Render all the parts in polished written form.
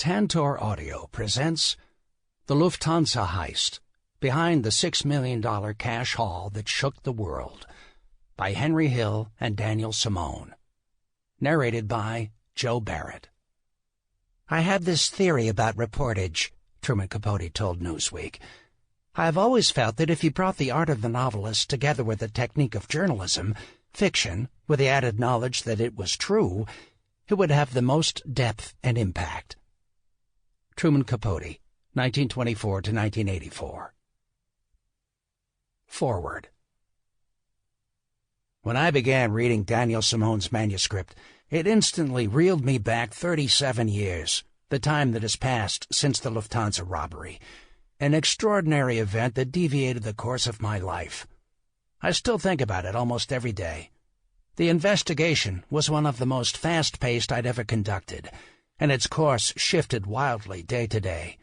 Tantor Audio presents The Lufthansa Heist, Behind the $6 Million Cash Haul That Shook the World, by Henry Hill and Daniel Simone. Narrated by Joe Barrett. "I have this theory about reportage," Truman Capote told Newsweek. "I have always felt that if you brought the art of the novelist together with the technique of journalism, fiction, with the added knowledge that it was true, it would have the most depth and impact." Truman Capote, 1924 to 1984. Forward. When I began reading Daniel Simone's manuscript, it instantly reeled me back 37 years, the time that has passed since the Lufthansa robbery, an extraordinary event that deviated the course of my life. I still think about it almost every day. The investigation was one of the most fast-paced I'd ever conducted, and its course shifted wildly day to day.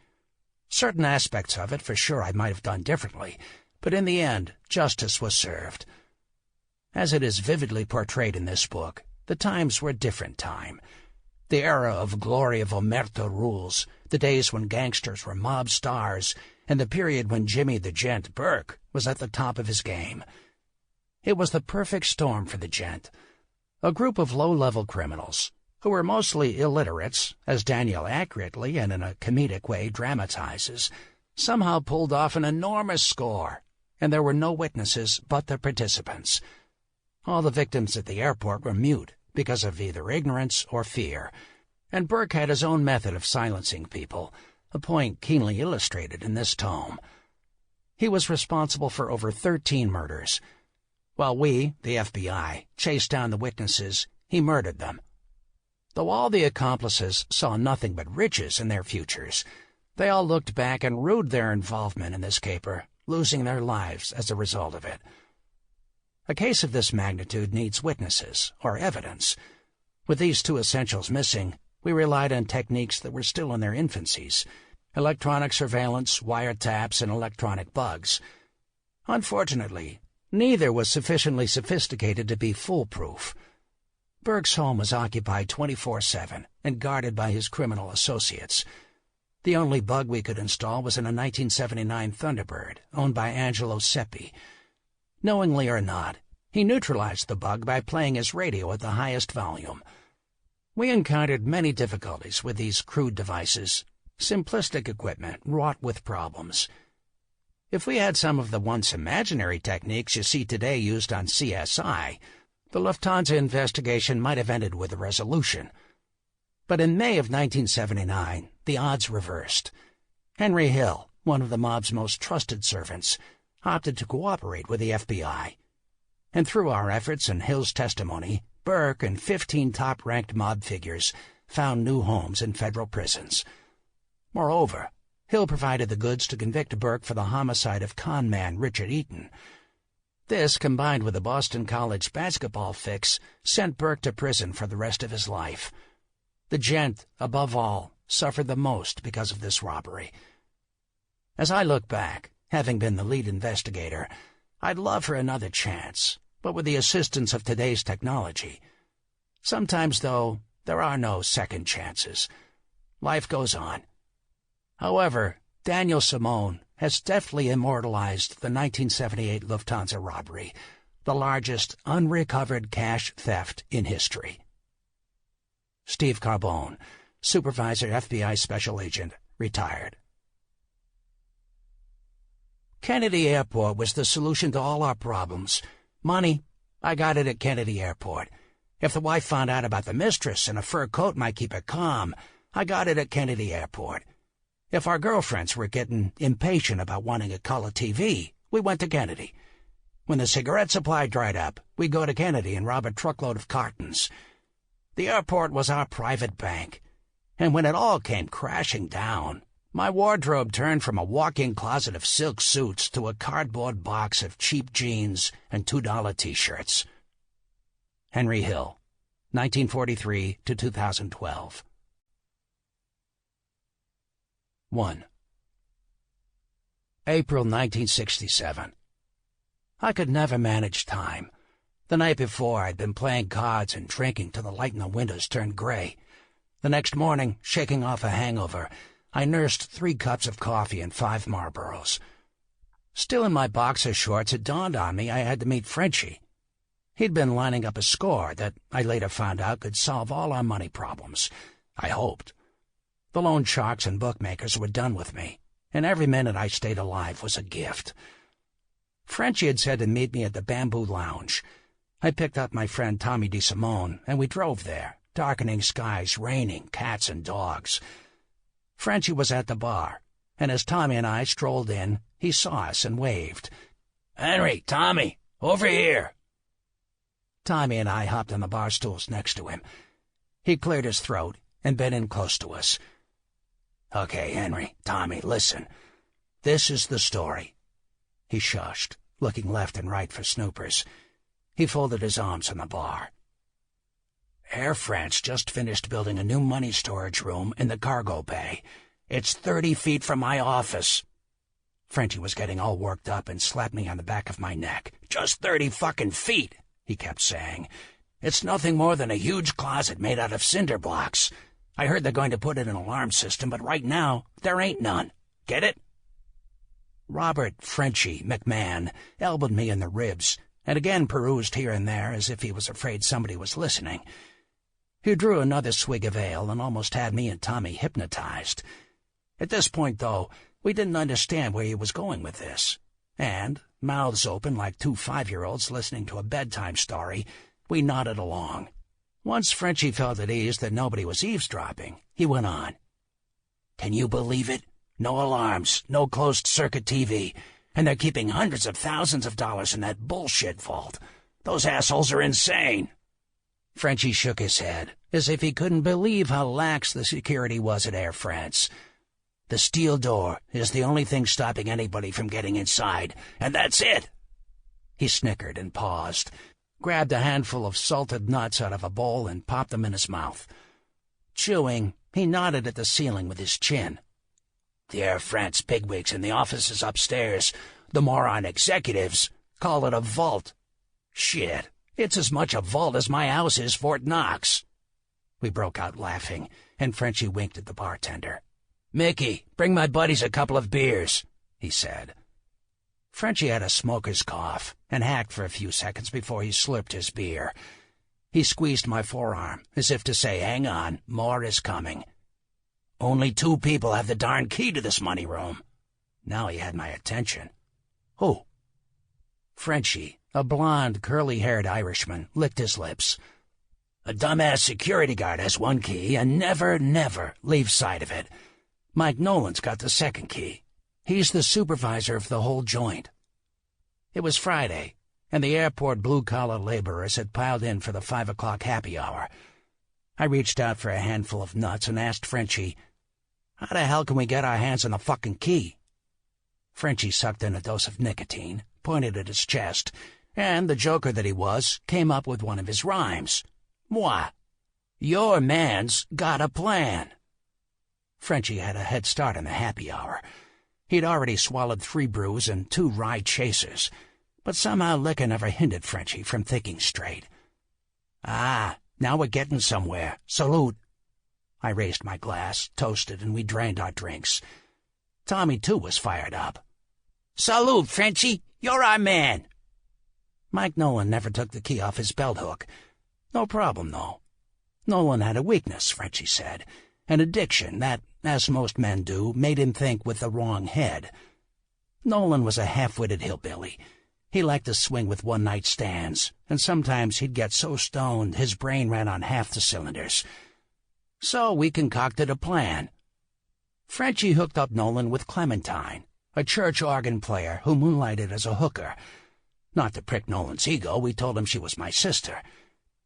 Certain aspects of it, for sure, I might have done differently, but in the end, justice was served. As it is vividly portrayed in this book, the times were a different time. The era of glory of omerta rules, the days when gangsters were mob stars, and the period when Jimmy the Gent Burke was at the top of his game. It was the perfect storm for the Gent, a group of low-level criminals who were mostly illiterates, as Daniel accurately and in a comedic way dramatizes, somehow pulled off an enormous score, and there were no witnesses but the participants. All the victims at the airport were mute because of either ignorance or fear, and Burke had his own method of silencing people, a point keenly illustrated in this tome. He was responsible for over 13 murders. While we, the FBI, chased down the witnesses, he murdered them. Though all the accomplices saw nothing but riches in their futures, they all looked back and rued their involvement in this caper, losing their lives as a result of it. A case of this magnitude needs witnesses, or evidence. With these two essentials missing, we relied on techniques that were still in their infancies: electronic surveillance, wiretaps, and electronic bugs. Unfortunately, neither was sufficiently sophisticated to be foolproof. Burke's home was occupied 24/7 and guarded by his criminal associates. The only bug we could install was in a 1979 Thunderbird owned by Angelo Seppi. Knowingly or not, he neutralized the bug by playing his radio at the highest volume. We encountered many difficulties with these crude devices, simplistic equipment wrought with problems. If we had some of the once imaginary techniques you see today used on CSI, the Lufthansa investigation might have ended with a resolution. But in May of 1979, the odds reversed. Henry Hill, one of the mob's most trusted servants, opted to cooperate with the FBI. And through our efforts and Hill's testimony, Burke and 15 top-ranked mob figures found new homes in federal prisons. Moreover, Hill provided the goods to convict Burke for the homicide of con man Richard Eaton. This, combined with the Boston College basketball fix, sent Burke to prison for the rest of his life. The Gent, above all, suffered the most because of this robbery. As I look back, having been the lead investigator, I'd love for another chance, but with the assistance of today's technology. Sometimes, though, there are no second chances. Life goes on. However, Daniel Simone has deftly immortalized the 1978 Lufthansa robbery, the largest unrecovered cash theft in history. Steve Carbone, Supervisor FBI Special Agent, retired. Kennedy Airport was the solution to all our problems. Money, I got it at Kennedy Airport. If the wife found out about the mistress and a fur coat might keep her calm, I got it at Kennedy Airport. If our girlfriends were getting impatient about wanting a color TV, we went to Kennedy. When the cigarette supply dried up, we'd go to Kennedy and rob a truckload of cartons. The airport was our private bank. And when it all came crashing down, my wardrobe turned from a walk-in closet of silk suits to a cardboard box of cheap jeans and $2 T-shirts. Henry Hill, 1943 to 2012. 1. April 1967. I could never manage time. The night before, I'd been playing cards and drinking till the light in the windows turned gray. The next morning, shaking off a hangover, I nursed 3 cups of coffee and 5 Marlboros. Still in my boxer shorts, it dawned on me I had to meet Frenchie. He'd been lining up a score that I later found out could solve all our money problems. I hoped. The loan sharks and bookmakers were done with me, and every minute I stayed alive was a gift. Frenchie had said to meet me at the Bamboo Lounge. I picked up my friend Tommy Simone, and we drove there, darkening skies, raining, cats and dogs. Frenchie was at the bar, and as Tommy and I strolled in, he saw us and waved. "Henry, Tommy, over here." Tommy and I hopped on the bar stools next to him. He cleared his throat and bent in close to us. "Okay, Henry, Tommy, listen. This is the story." He shushed, looking left and right for snoopers. He folded his arms on the bar. "Air France just finished building a new money storage room in the cargo bay. It's 30 feet from my office." Frenchie was getting all worked up and slapped me on the back of my neck. "Just 30 fucking feet," he kept saying. "It's nothing more than a huge closet made out of cinder blocks. I heard they're going to put in an alarm system, but right now there ain't none. Get it?" Robert Frenchie McMahon elbowed me in the ribs and again perused here and there as if he was afraid somebody was listening. He drew another swig of ale and almost had me and Tommy hypnotized. At this point, though, we didn't understand where he was going with this, and, mouths open like 2 5-year-olds listening to a bedtime story, we nodded along. Once Frenchie felt at ease that nobody was eavesdropping, he went on. "Can you believe it? No alarms, no closed-circuit TV, and they're keeping hundreds of thousands of dollars in that bullshit vault. Those assholes are insane." Frenchie shook his head, as if he couldn't believe how lax the security was at Air France. "The steel door is the only thing stopping anybody from getting inside, and that's it." He snickered and paused, grabbed a handful of salted nuts out of a bowl and popped them in his mouth. Chewing, he nodded at the ceiling with his chin. "The Air France bigwigs in the offices upstairs, the moron executives, call it a vault. Shit, it's as much a vault as my house is Fort Knox." We broke out laughing, and Frenchie winked at the bartender. "Mickey, bring my buddies a couple of beers," he said. Frenchie had a smoker's cough and hacked for a few seconds before he slurped his beer. He squeezed my forearm, as if to say, "Hang on, more is coming." "Only 2 people have the darn key to this money room." Now he had my attention. "Who?" Frenchie, a blond, curly-haired Irishman, licked his lips. "A dumbass security guard has 1 key and never leaves sight of it. Mike Nolan's got the 2nd key. He's the supervisor of the whole joint." It was Friday, and the airport blue-collar laborers had piled in for the 5 o'clock happy hour. I reached out for a handful of nuts and asked Frenchie, "How the hell can we get our hands on the fucking key?" Frenchie sucked in a dose of nicotine, pointed at his chest, and, the joker that he was, came up with one of his rhymes. "Moi, your man's got a plan." Frenchie had a head start on the happy hour. He'd already swallowed 3 brews and 2 rye chasers, but somehow liquor never hindered Frenchie from thinking straight. "Ah, now we're getting somewhere. Salute." I raised my glass, toasted, and we drained our drinks. Tommy, too, was fired up. "Salute, Frenchie. You're our man." Mike Nolan never took the key off his belt hook. No problem, though. Nolan had a weakness, Frenchie said, an addiction that, as most men do, made him think with the wrong head. Nolan was a half-witted hillbilly. He liked to swing with one-night stands, and sometimes he'd get so stoned his brain ran on half the cylinders. So we concocted a plan. Frenchie hooked up Nolan with Clementine, a church organ player who moonlighted as a hooker. Not to prick Nolan's ego, we told him she was my sister.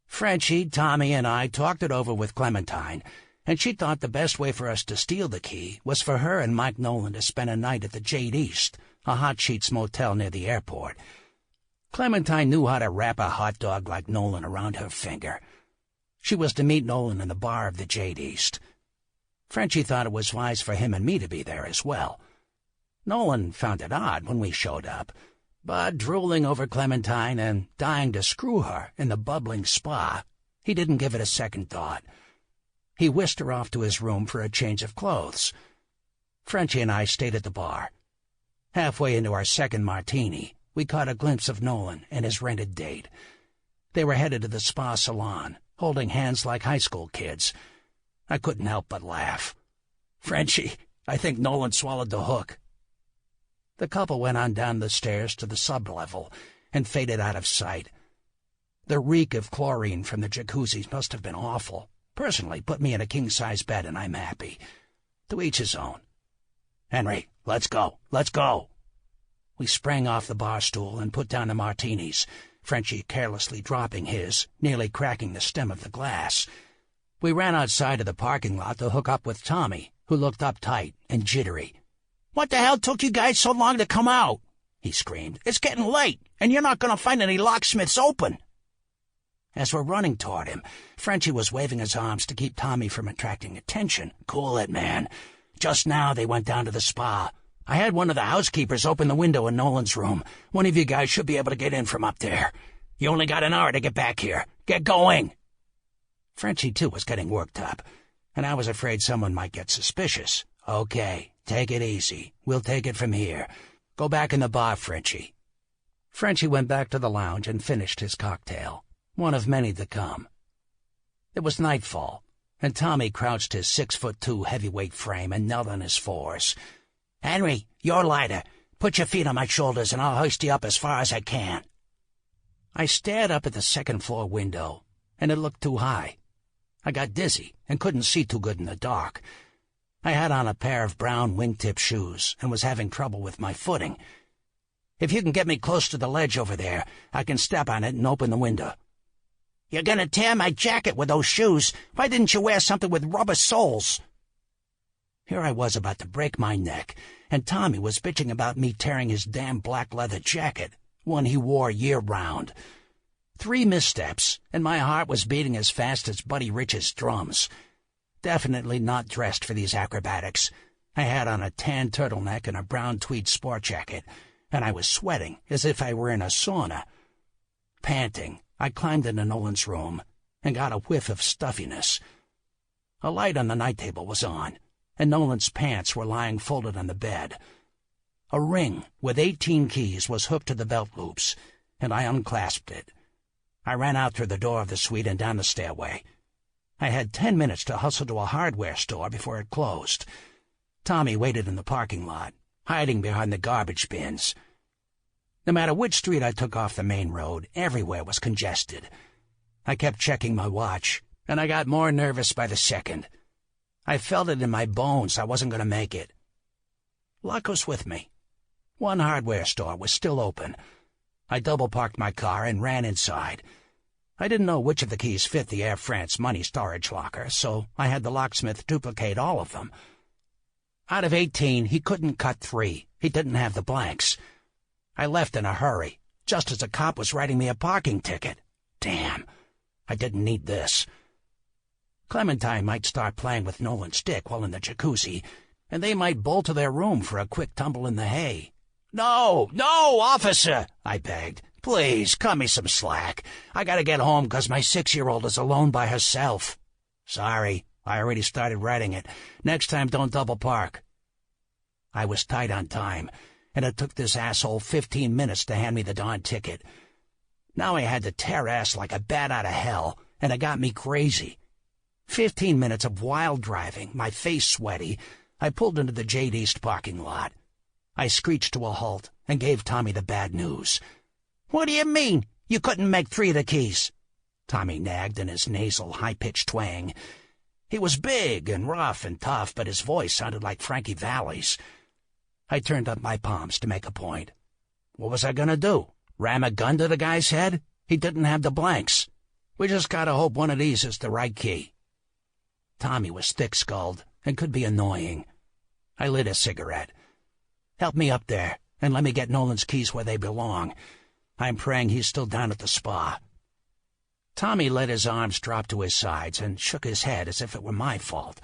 Frenchie, Tommy, and I talked it over with Clementine, and she thought the best way for us to steal the key was for her and Mike Nolan to spend a night at the Jade East, a hot sheets motel near the airport. Clementine knew how to wrap a hot dog like Nolan around her finger. She was to meet Nolan in the bar of the Jade East. Frenchie thought it was wise for him and me to be there as well. Nolan found it odd when we showed up, but drooling over Clementine and dying to screw her in the bubbling spa, he didn't give it a second thought. He whisked her off to his room for a change of clothes. Frenchie and I stayed at the bar. Halfway into our second martini, we caught a glimpse of Nolan and his rented date. They were headed to the spa salon, holding hands like high school kids. I couldn't help but laugh. "Frenchie, I think Nolan swallowed the hook." The couple went on down the stairs to the sublevel and faded out of sight. The reek of chlorine from the jacuzzis must have been awful. Personally, put me in a king-size bed and I'm happy. To each his own. "Henry, let's go, let's go." We sprang off the bar stool and put down the martinis, Frenchie carelessly dropping his, nearly cracking the stem of the glass. We ran outside of the parking lot to hook up with Tommy, who looked uptight and jittery. "What the hell took you guys so long to come out?" he screamed. "It's getting late, and you're not going to find any locksmiths open." As we're running toward him, Frenchie was waving his arms to keep Tommy from attracting attention. "Cool it, man. Just now they went down to the spa. I had one of the housekeepers open the window in Nolan's room. One of you guys should be able to get in from up there. You only got an hour to get back here. Get going." Frenchie, too, was getting worked up, and I was afraid someone might get suspicious. "Okay, take it easy. We'll take it from here. Go back in the bar, Frenchie." Frenchie went back to the lounge and finished his cocktail, one of many to come. It was nightfall, and Tommy crouched his 6'2" heavyweight frame and knelt on his fours. "Henry, you're lighter. Put your feet on my shoulders and I'll hoist you up as far as I can." I stared up at the second-floor window, and it looked too high. I got dizzy and couldn't see too good in the dark. I had on a pair of brown wingtip shoes and was having trouble with my footing. "If you can get me close to the ledge over there, I can step on it and open the window." "You're going to tear my jacket with those shoes. Why didn't you wear something with rubber soles?" Here I was about to break my neck, and Tommy was bitching about me tearing his damn black leather jacket, one he wore year-round. 3 missteps, and my heart was beating as fast as Buddy Rich's drums. Definitely not dressed for these acrobatics. I had on a tan turtleneck and a brown tweed sport jacket, and I was sweating as if I were in a sauna. Panting, I climbed into Nolan's room and got a whiff of stuffiness. A light on the night table was on, and Nolan's pants were lying folded on the bed. A ring with 18 keys was hooked to the belt loops, and I unclasped it. I ran out through the door of the suite and down the stairway. I had 10 minutes to hustle to a hardware store before it closed. Tommy waited in the parking lot, hiding behind the garbage bins. No matter which street I took off the main road, everywhere was congested. I kept checking my watch, and I got more nervous by the second. I felt it in my bones I wasn't going to make it. Luck was with me. One hardware store was still open. I double-parked my car and ran inside. I didn't know which of the keys fit the Air France money storage locker, so I had the locksmith duplicate all of them. Out of 18, he couldn't cut 3. He didn't have the blanks. I left in a hurry, just as a cop was writing me a parking ticket. Damn, I didn't need this. Clementine might start playing with Nolan's dick while in the jacuzzi, and they might bolt to their room for a quick tumble in the hay. "No, no, officer," I begged. "Please, cut me some slack. I gotta get home 'cause my 6-year-old is alone by herself." "Sorry, I already started writing it. Next time, don't double park." I was tight on time, and it took this asshole 15 minutes to hand me the darn ticket. Now I had to tear ass like a bat out of hell, and it got me crazy. 15 minutes of wild driving, my face sweaty. I pulled into the Jade East parking lot. I screeched to a halt and gave Tommy the bad news. "What do you mean? You couldn't make 3 of the keys?" Tommy nagged in his nasal, high-pitched twang. He was big and rough and tough, but his voice sounded like Frankie Valli's. I turned up my palms to make a point. What was I going to do? Ram a gun to the guy's head? He didn't have the blanks. We just got to hope one of these is the right key. Tommy was thick-skulled and could be annoying. I lit a cigarette. "Help me up there, and let me get Nolan's keys where they belong. I'm praying he's still down at the spa." Tommy let his arms drop to his sides and shook his head as if it were my fault.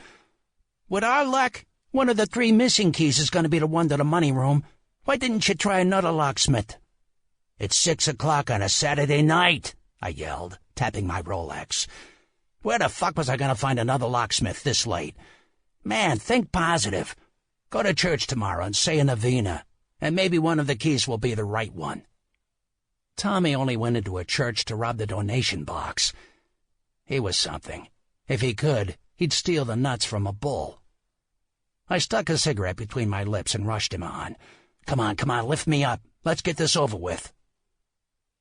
"With our luck, one of the 3 missing keys is going to be the one to the money room. Why didn't you try another locksmith?" "It's 6 o'clock on a Saturday night," I yelled, tapping my Rolex. Where the fuck was I going to find another locksmith this late? Man, think positive. Go to church tomorrow and say a novena, and maybe one of the keys will be the right one. Tommy only went into a church to rob the donation box. He was something. If he could, he'd steal the nuts from a bull. I stuck a cigarette between my lips and rushed him on. Come on, lift me up. Let's get this over with.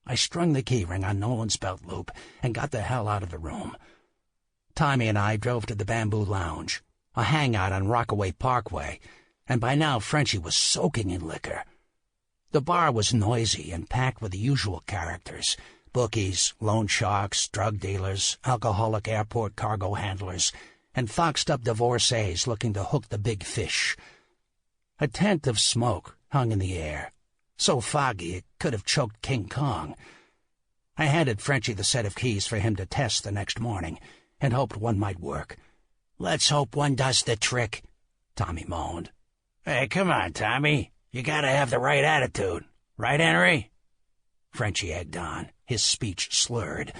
I strung the key ring on Nolan's belt loop and got the hell out of the room. Tommy and I drove to the Bamboo Lounge, a hangout on Rockaway Parkway, and by now Frenchie was soaking in liquor. The bar was noisy and packed with the usual characters: bookies, loan sharks, drug dealers, alcoholic airport cargo handlers, and foxed-up divorcees looking to hook the big fish. A tent of smoke hung in the air, so foggy it could have choked King Kong. I handed Frenchie the set of keys for him to test the next morning, and hoped one might work. "Let's hope one does the trick," Tommy moaned. "Hey, come on, Tommy. You gotta have the right attitude. Right, Henry?" Frenchie egged on, his speech slurred.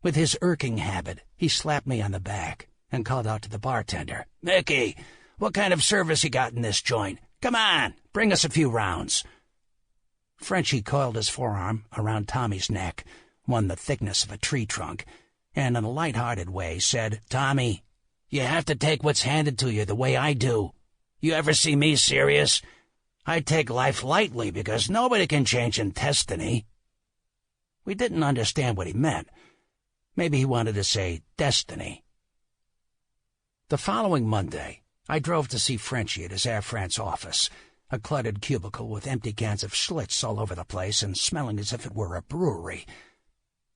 With his irking habit, he slapped me on the back and called out to the bartender, "Mickey, what kind of service you got in this joint? Come on, bring us a few rounds." Frenchie coiled his forearm around Tommy's neck, one the thickness of a tree trunk, and in a light-hearted way said, "Tommy, you have to take what's handed to you the way I do. You ever see me serious? I take life lightly because nobody can change in destiny." We didn't understand what he meant. Maybe he wanted to say destiny. The following Monday, I drove to see Frenchie at his Air France office, a cluttered cubicle with empty cans of Schlitz all over the place and smelling as if it were a brewery.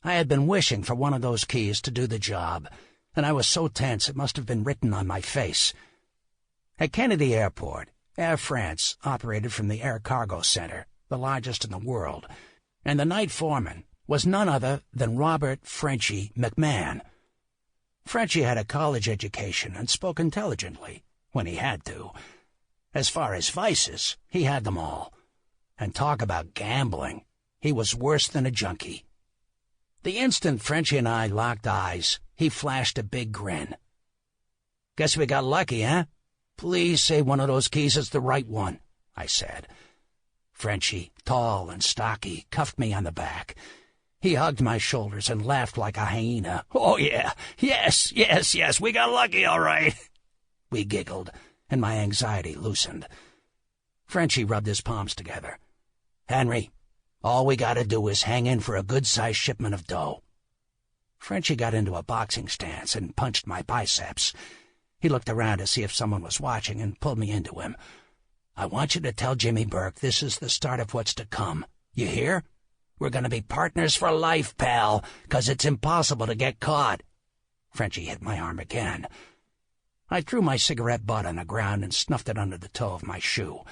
I had been wishing for one of those keys to do the job, and I was so tense it must have been written on my face. At Kennedy Airport, Air France operated from the Air Cargo Center, the largest in the world, and the night foreman was none other than Robert Frenchie McMahon. Frenchie had a college education and spoke intelligently, when he had to. As far as vices, he had them all. And talk about gambling, he was worse than a junkie. The instant Frenchie and I locked eyes, he flashed a big grin. "Guess we got lucky, eh? Please say one of those keys is the right one," I said. Frenchie, tall and stocky, cuffed me on the back. He hugged my shoulders and laughed like a hyena. "Oh, yeah, yes, we got lucky, all right." We giggled, and my anxiety loosened. Frenchie rubbed his palms together. "Henry, all we gotta do is hang in for a good-sized shipment of dough." Frenchie got into a boxing stance and punched my biceps. He looked around to see if someone was watching and pulled me into him. "I want you to tell Jimmy Burke this is the start of what's to come. You hear? We're going to be partners for life, pal, 'cause it's impossible to get caught." Frenchie hit my arm again. I threw my cigarette butt on the ground and snuffed it under the toe of my shoe.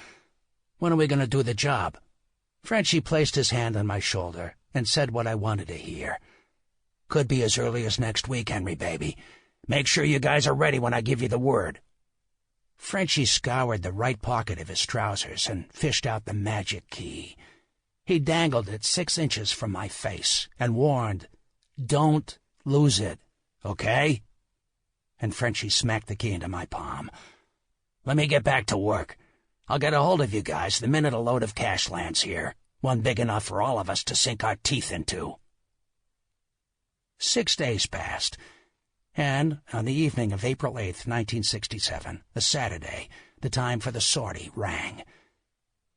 "When are we going to do the job?" Frenchie placed his hand on my shoulder and said what I wanted to hear. "Could be as early as next week, Henry, baby. Make sure you guys are ready when I give you the word." Frenchie scoured the right pocket of his trousers and fished out the magic key. He dangled it 6 inches from my face and warned, "Don't lose it, okay?" And Frenchie smacked the key into my palm. "Let me get back to work. I'll get a hold of you guys the minute a load of cash lands here, one big enough for all of us to sink our teeth into." 6 days passed, and on the evening of April 8th, 1967, a Saturday, the time for the sortie rang.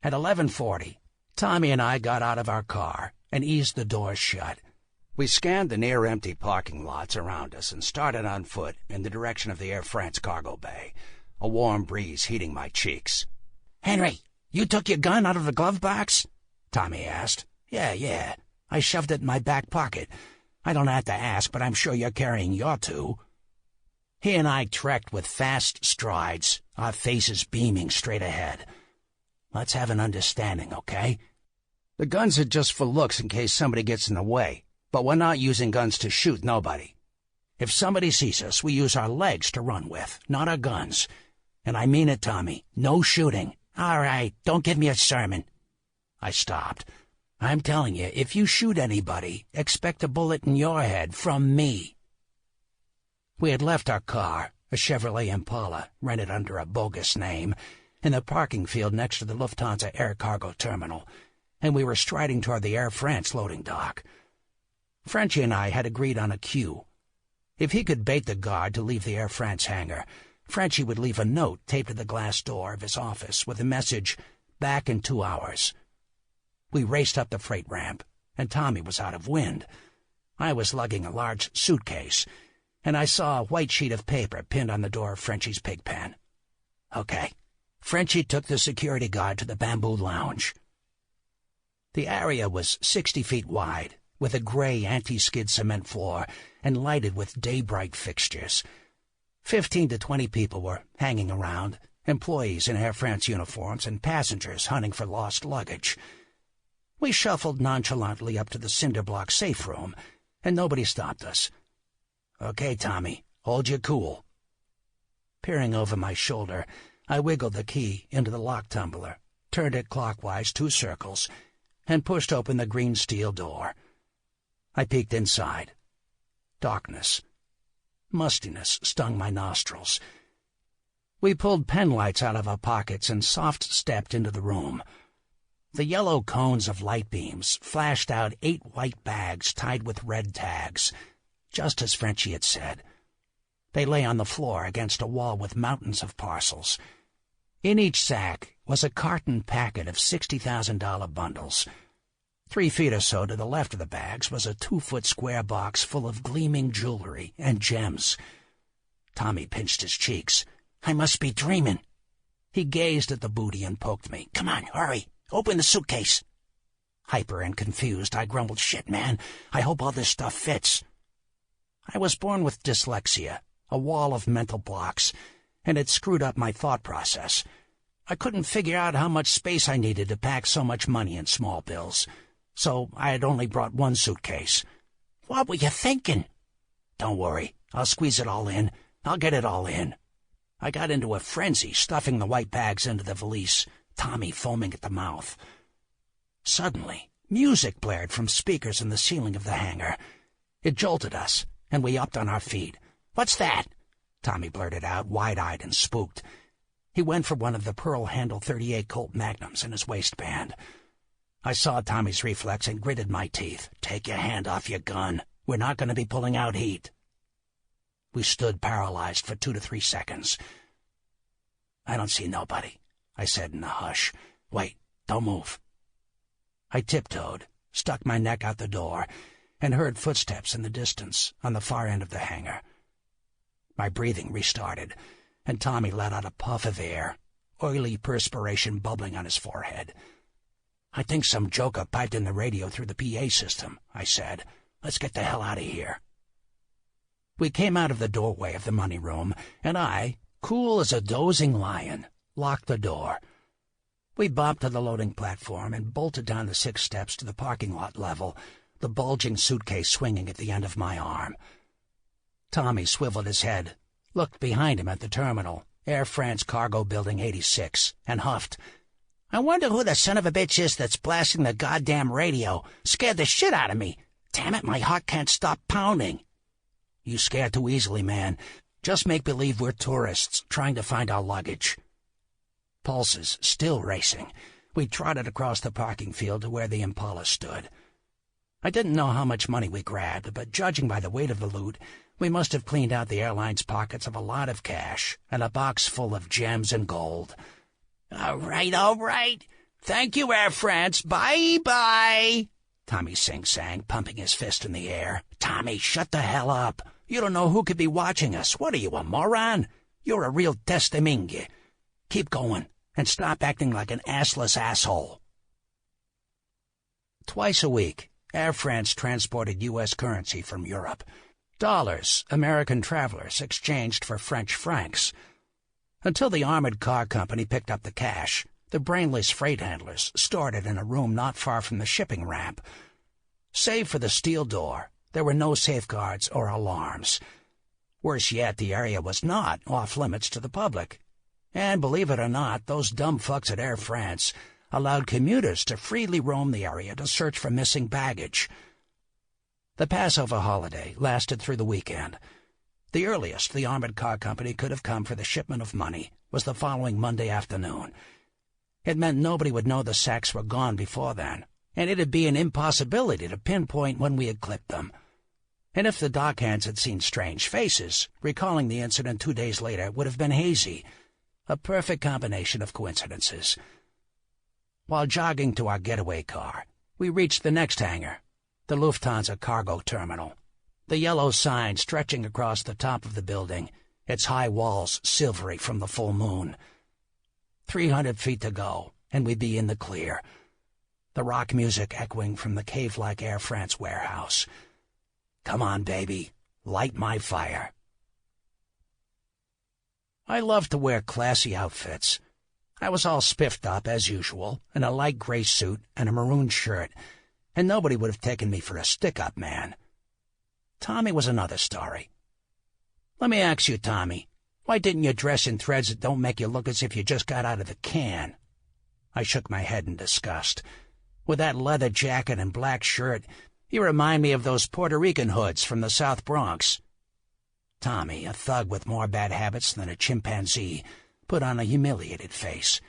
At 11:40, Tommy and I got out of our car and eased the doors shut. We scanned the near-empty parking lots around us and started on foot in the direction of the Air France cargo bay, a warm breeze heating my cheeks. "Henry, you took your gun out of the glove box?" Tommy asked. Yeah. I shoved it in my back pocket. I don't have to ask, but I'm sure you're carrying your two." He and I trekked with fast strides, our faces beaming straight ahead. "Let's have an understanding, okay? The guns are just for looks in case somebody gets in the way, but we're not using guns to shoot nobody. If somebody sees us, we use our legs to run with, not our guns. And I mean it, Tommy. No shooting." "All right, don't give me a sermon." I stopped. "I'm telling you, if you shoot anybody, expect a bullet in your head from me." We had left our car, a Chevrolet Impala, rented under a bogus name, in the parking field next to the Lufthansa air cargo terminal, and we were striding toward the Air France loading dock. Frenchie and I had agreed on a cue. If he could bait the guard to leave the Air France hangar, Frenchie would leave a note taped to the glass door of his office with the message, "Back in 2 hours." We raced up the freight ramp, and Tommy was out of wind. I was lugging a large suitcase, and I saw a white sheet of paper pinned on the door of Frenchie's pig pen. Okay. Frenchie took the security guard to the bamboo lounge. The area was 60 feet wide, with a gray anti-skid cement floor and lighted with day-bright fixtures. 15 to 20 people were hanging around, employees in Air France uniforms and passengers hunting for lost luggage. We shuffled nonchalantly up to the cinder block safe room, and nobody stopped us. "Okay, Tommy, hold your cool." Peering over my shoulder, I wiggled the key into the lock tumbler, turned it clockwise 2 circles, and pushed open the green steel door. I peeked inside. Darkness. Mustiness stung my nostrils. We pulled pen lights out of our pockets and soft-stepped into the room. The yellow cones of light beams flashed out 8 white bags tied with red tags, just as Frenchie had said. They lay on the floor against a wall with mountains of parcels. In each sack was a carton packet of $60,000 bundles. 3 feet or so to the left of the bags was a 2-foot square box full of gleaming jewelry and gems. Tommy pinched his cheeks. "I must be dreaming." He gazed at the booty and poked me. "Come on, hurry. Open the suitcase." Hyper and confused, I grumbled, "Shit, man. I hope all this stuff fits." I was born with dyslexia, a wall of mental blocks, and it screwed up my thought process. I couldn't figure out how much space I needed to pack so much money in small bills, so I had only brought 1 suitcase. "What were you thinking?" "Don't worry. I'll squeeze it all in. I'll get it all in." I got into a frenzy, stuffing the white bags into the valise, Tommy foaming at the mouth. Suddenly, music blared from speakers in the ceiling of the hangar. It jolted us, and we upped on our feet. "What's that?" Tommy blurted out, wide-eyed and spooked. He went for one of the pearl-handle .38 Colt Magnums in his waistband. I saw Tommy's reflex and gritted my teeth. "Take your hand off your gun. We're not going to be pulling out heat." We stood paralyzed for 2 to 3 seconds. "I don't see nobody," I said in a hush. "Wait, don't move." I tiptoed, stuck my neck out the door, and heard footsteps in the distance on the far end of the hangar. My breathing restarted, and Tommy let out a puff of air, oily perspiration bubbling on his forehead. "I think some joker piped in the radio through the PA system," I said. "Let's get the hell out of here." We came out of the doorway of the money room, and I, cool as a dozing lion, locked the door. We bopped to the loading platform and bolted down the 6 steps to the parking lot level, the bulging suitcase swinging at the end of my arm. Tommy swiveled his head, looked behind him at the terminal, Air France Cargo Building 86, and huffed. "I wonder who the son of a bitch is that's blasting the goddamn radio. Scared the shit out of me. Damn it, my heart can't stop pounding." "You scare too easily, man. Just make believe we're tourists trying to find our luggage." Pulses still racing, we trotted across the parking field to where the Impala stood. I didn't know how much money we grabbed, but judging by the weight of the loot, we must have cleaned out the airline's pockets of a lot of cash and a box full of gems and gold. All right. Thank you, Air France. Bye-bye," Tommy sing-sang, pumping his fist in the air. "Tommy, shut the hell up. You don't know who could be watching us. What are you, a moron? You're a real testimingue. Keep going, and stop acting like an assless asshole." Twice a week, Air France transported U.S. currency from Europe. Dollars American travelers exchanged for French francs. Until the armored car company picked up the cash, the brainless freight handlers stored it in a room not far from the shipping ramp. Save for the steel door, there were no safeguards or alarms. Worse yet, the area was not off-limits to the public. And believe it or not, those dumb fucks at Air France allowed commuters to freely roam the area to search for missing baggage. The Passover holiday lasted through the weekend. The earliest the armored car company could have come for the shipment of money was the following Monday afternoon. It meant nobody would know the sacks were gone before then, and it'd be an impossibility to pinpoint when we had clipped them. And if the dockhands had seen strange faces, recalling the incident 2 days later would have been hazy, a perfect combination of coincidences. While jogging to our getaway car, we reached the next hangar, the Lufthansa cargo terminal. The yellow sign stretching across the top of the building, its high walls silvery from the full moon. 300 feet to go, and we'd be in the clear. The rock music echoing from the cave-like Air France warehouse. Come on, baby, light my fire. I loved to wear classy outfits. I was all spiffed up, as usual, in a light gray suit and a maroon shirt, and nobody would have taken me for a stick-up man. Tommy was another story. Let me ask you, Tommy, why didn't you dress in threads that don't make you look as if you just got out of the can? I shook my head in disgust. With that leather jacket and black shirt, you remind me of those Puerto Rican hoods from the South Bronx. Tommy, a thug with more bad habits than a chimpanzee, put on a humiliated face.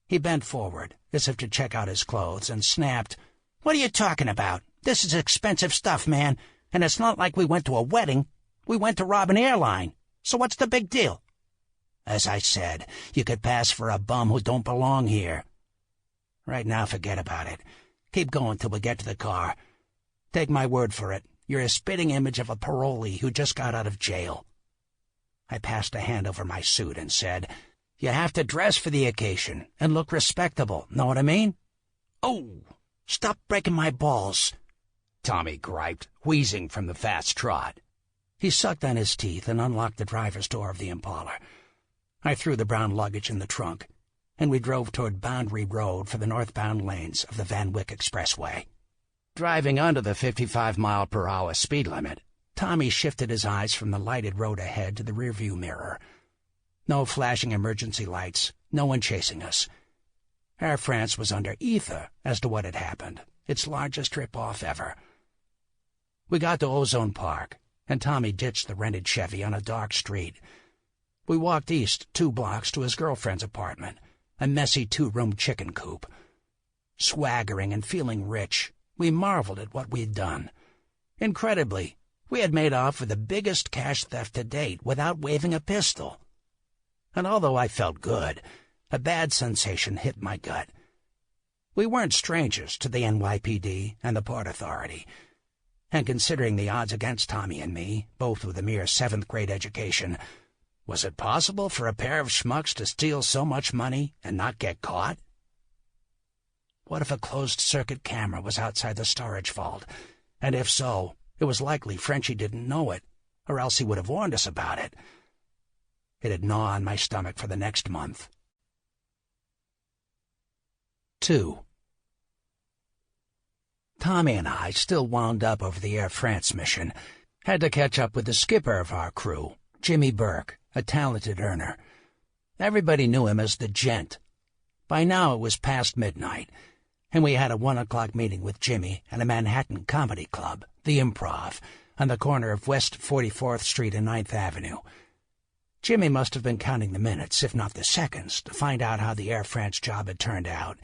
He bent forward, as if to check out his clothes, and snapped, "What are you talking about? This is expensive stuff, man. And it's not like we went to a wedding. We went to rob an airline. So what's the big deal?" As I said, you could pass for a bum who don't belong here. Right now, forget about it. Keep going till we get to the car. Take my word for it, you're a spitting image of a parolee who just got out of jail. I passed a hand over my suit and said, "You have to dress for the occasion and look respectable, know what I mean?" "Oh, stop breaking my balls," Tommy griped, wheezing from the fast trot. He sucked on his teeth and unlocked the driver's door of the Impala. I threw the brown luggage in the trunk, and we drove toward Boundary Road for the northbound lanes of the Van Wyck Expressway. Driving under the 55-mile-per-hour speed limit, Tommy shifted his eyes from the lighted road ahead to the rearview mirror. No flashing emergency lights, no one chasing us. Air France was under ether as to what had happened, its largest trip-off ever. We got to Ozone Park, and Tommy ditched the rented Chevy on a dark street. We walked east 2 blocks to his girlfriend's apartment, a messy 2-room chicken coop. Swaggering and feeling rich, we marveled at what we'd done. Incredibly, we had made off with the biggest cash theft to date without waving a pistol. And although I felt good, a bad sensation hit my gut. We weren't strangers to the NYPD and the Port Authority, and considering the odds against Tommy and me, both with a mere 7th-grade education, was it possible for a pair of schmucks to steal so much money and not get caught? What if a closed-circuit camera was outside the storage vault? And if so, it was likely Frenchie didn't know it, or else he would have warned us about it. It'd gnaw on my stomach for the next month. 2. Tommy and I, still wound up over the Air France mission, had to catch up with the skipper of our crew, Jimmy Burke, a talented earner. Everybody knew him as the Gent. By now it was past midnight, and we had a 1:00 meeting with Jimmy at a Manhattan comedy club, the Improv, on the corner of West 44th Street and 9th Avenue. Jimmy must have been counting the minutes, if not the seconds, to find out how the Air France job had turned out.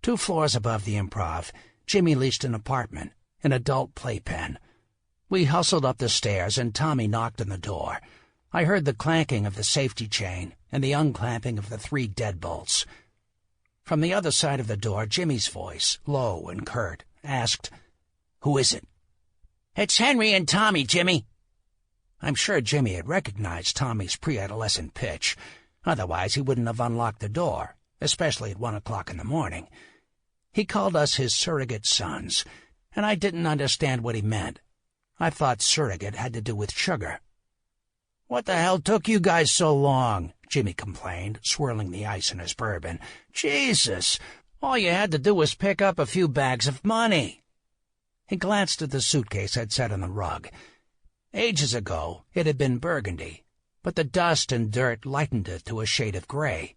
2 floors above the Improv, Jimmy leased an apartment, an adult playpen. We hustled up the stairs, and Tommy knocked on the door. I heard the clanking of the safety chain and the unclamping of the 3 deadbolts. From the other side of the door, Jimmy's voice, low and curt, asked, "Who is it?" "It's Henry and Tommy, Jimmy." I'm sure Jimmy had recognized Tommy's pre-adolescent pitch. Otherwise, he wouldn't have unlocked the door, especially at 1:00 in the morning. He called us his surrogate sons, and I didn't understand what he meant. I thought surrogate had to do with sugar. "What the hell took you guys so long?" Jimmy complained, swirling the ice in his bourbon. "Jesus, all you had to do was pick up a few bags of money." He glanced at the suitcase I'd set on the rug. Ages ago, it had been burgundy, but the dust and dirt lightened it to a shade of gray.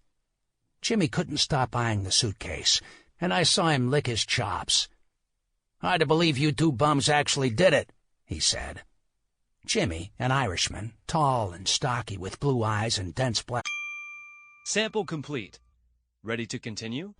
Jimmy couldn't stop eyeing the suitcase, and I saw him lick his chops. "Hard to believe you 2 bums actually did it," he said. Jimmy, an Irishman, tall and stocky with blue eyes and dense black... Sample complete. Ready to continue?